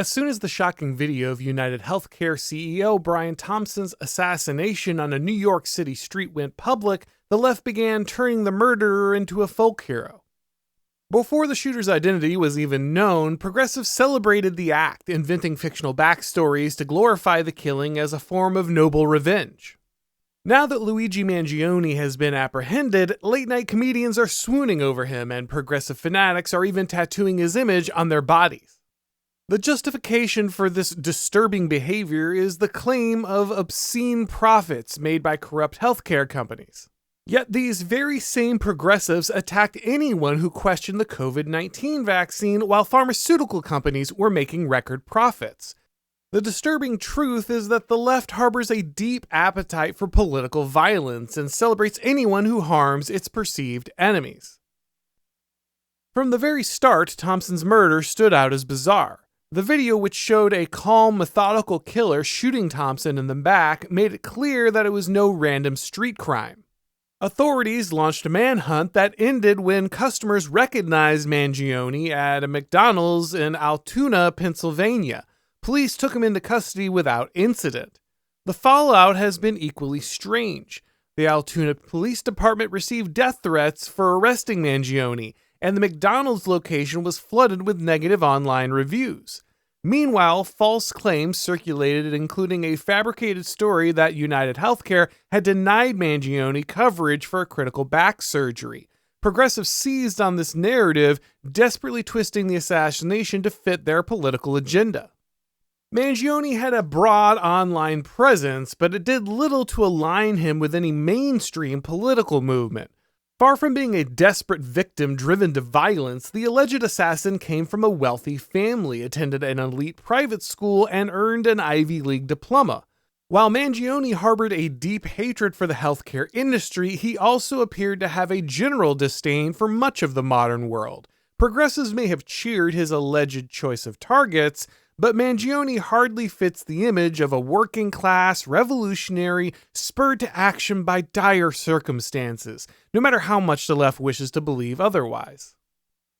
As soon as the shocking video of UnitedHealthcare CEO Brian Thompson's assassination on a New York City street went public, the left began turning the murderer into a folk hero. Before the shooter's identity was even known, progressives celebrated the act, inventing fictional backstories to glorify the killing as a form of noble revenge. Now that Luigi Mangione has been apprehended, late-night comedians are swooning over him, and progressive fanatics are even tattooing his image on their bodies. The justification for this disturbing behavior is the claim of obscene profits made by corrupt healthcare companies. Yet these very same progressives attacked anyone who questioned the COVID-19 vaccine while pharmaceutical companies were making record profits. The disturbing truth is that the left harbors a deep appetite for political violence and celebrates anyone who harms its perceived enemies. From the very start, Thompson's murder stood out as bizarre. The video, which showed a calm, methodical killer shooting Thompson in the back, made it clear that it was no random street crime. Authorities launched a manhunt that ended when customers recognized Mangione at a McDonald's in Altoona, Pennsylvania. Police took him into custody without incident. The fallout has been equally strange. The Altoona Police Department received death threats for arresting Mangione, and the McDonald's location was flooded with negative online reviews. Meanwhile, false claims circulated, including a fabricated story that UnitedHealthcare had denied Mangione coverage for a critical back surgery. Progressives seized on this narrative, desperately twisting the assassination to fit their political agenda. Mangione had a broad online presence, but it did little to align him with any mainstream political movement. Far from being a desperate victim driven to violence, the alleged assassin came from a wealthy family, attended an elite private school, and earned an Ivy League diploma. While Mangione harbored a deep hatred for the healthcare industry, he also appeared to have a general disdain for much of the modern world. Progressives may have cheered his alleged choice of targets, but Mangione hardly fits the image of a working-class revolutionary spurred to action by dire circumstances, no matter how much the left wishes to believe otherwise.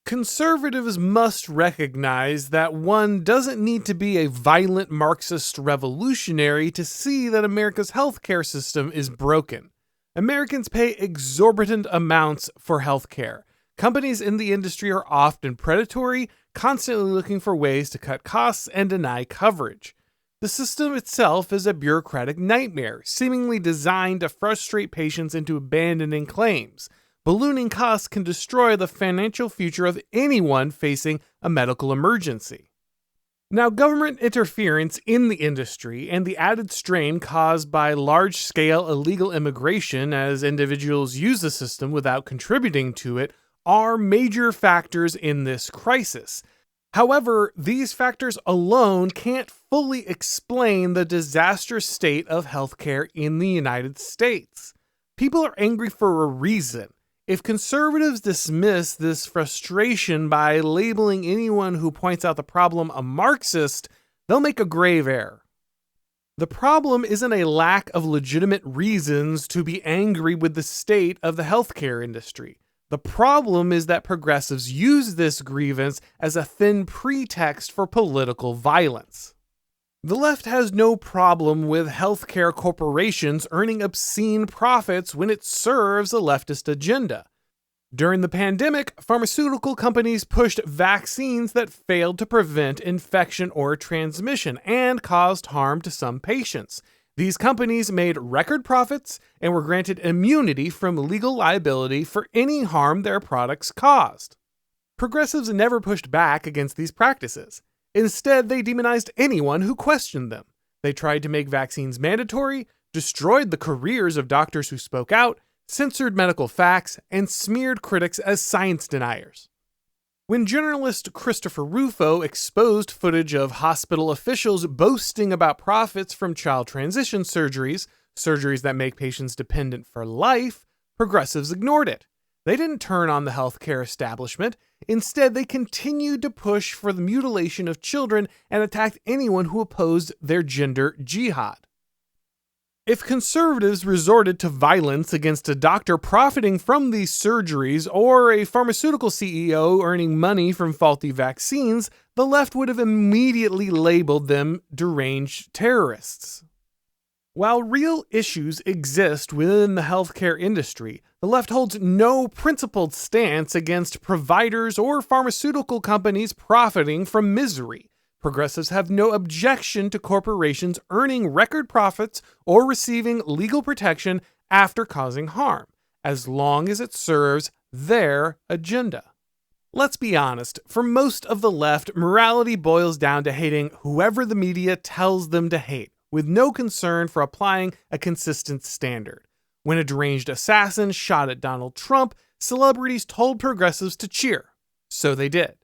Conservatives must recognize that one doesn't need to be a violent Marxist revolutionary to see that America's healthcare system is broken. Americans pay exorbitant amounts for healthcare. Companies in the industry are often predatory, constantly looking for ways to cut costs and deny coverage. The system itself is a bureaucratic nightmare, seemingly designed to frustrate patients into abandoning claims. Ballooning costs can destroy the financial future of anyone facing a medical emergency. Now, government interference in the industry and the added strain caused by large-scale illegal immigration as individuals use the system without contributing to it are major factors in this crisis. However, these factors alone can't fully explain the disastrous state of healthcare in the United States. People are angry for a reason. If conservatives dismiss this frustration by labeling anyone who points out the problem a Marxist, they'll make a grave error. The problem isn't a lack of legitimate reasons to be angry with the state of the healthcare industry. The problem is that progressives use this grievance as a thin pretext for political violence. The left has no problem with healthcare corporations earning obscene profits when it serves a leftist agenda. During the pandemic, pharmaceutical companies pushed vaccines that failed to prevent infection or transmission and caused harm to some patients. These companies made record profits and were granted immunity from legal liability for any harm their products caused. Progressives never pushed back against these practices. Instead, they demonized anyone who questioned them. They tried to make vaccines mandatory, destroyed the careers of doctors who spoke out, censored medical facts, and smeared critics as science deniers. When journalist Christopher Rufo exposed footage of hospital officials boasting about profits from child transition surgeries that make patients dependent for life, progressives ignored it. They didn't turn on the healthcare establishment. Instead, they continued to push for the mutilation of children and attacked anyone who opposed their gender jihad. If conservatives resorted to violence against a doctor profiting from these surgeries or a pharmaceutical CEO earning money from faulty vaccines, the left would have immediately labeled them deranged terrorists. While real issues exist within the healthcare industry, the left holds no principled stance against providers or pharmaceutical companies profiting from misery. Progressives have no objection to corporations earning record profits or receiving legal protection after causing harm, as long as it serves their agenda. Let's be honest, for most of the left, morality boils down to hating whoever the media tells them to hate, with no concern for applying a consistent standard. When a deranged assassin shot at Donald Trump, celebrities told progressives to cheer. So they did.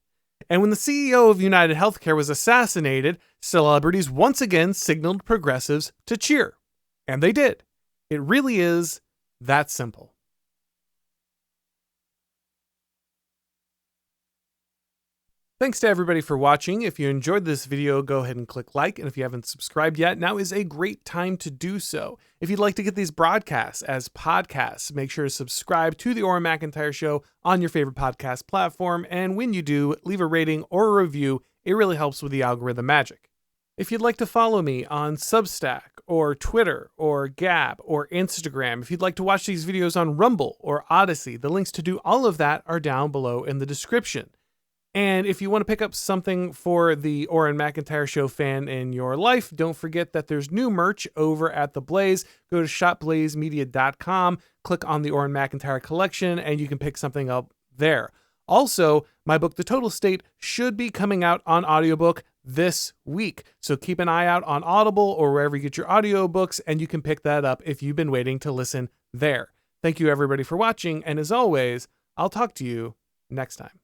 And when the CEO of UnitedHealthcare was assassinated, celebrities once again signaled progressives to cheer. And they did. It really is that simple. Thanks to everybody for watching. If you enjoyed this video, go ahead and click like. And if you haven't subscribed yet, now is a great time to do so. If you'd like to get these broadcasts as podcasts, make sure to subscribe to the Auron MacIntyre Show on your favorite podcast platform. And when you do, leave a rating or a review. It really helps with the algorithm magic. If you'd like to follow me on Substack or Twitter or Gab or Instagram, if you'd like to watch these videos on Rumble or Odyssey, the links to do all of that are down below in the description. And if you want to pick up something for the Auron MacIntyre Show fan in your life, don't forget that there's new merch over at The Blaze. Go to shopblazemedia.com, click on the Auron MacIntyre collection, and you can pick something up there. Also, my book, The Total State, should be coming out on audiobook this week. So keep an eye out on Audible or wherever you get your audiobooks, and you can pick that up if you've been waiting to listen there. Thank you, everybody, for watching, and as always, I'll talk to you next time.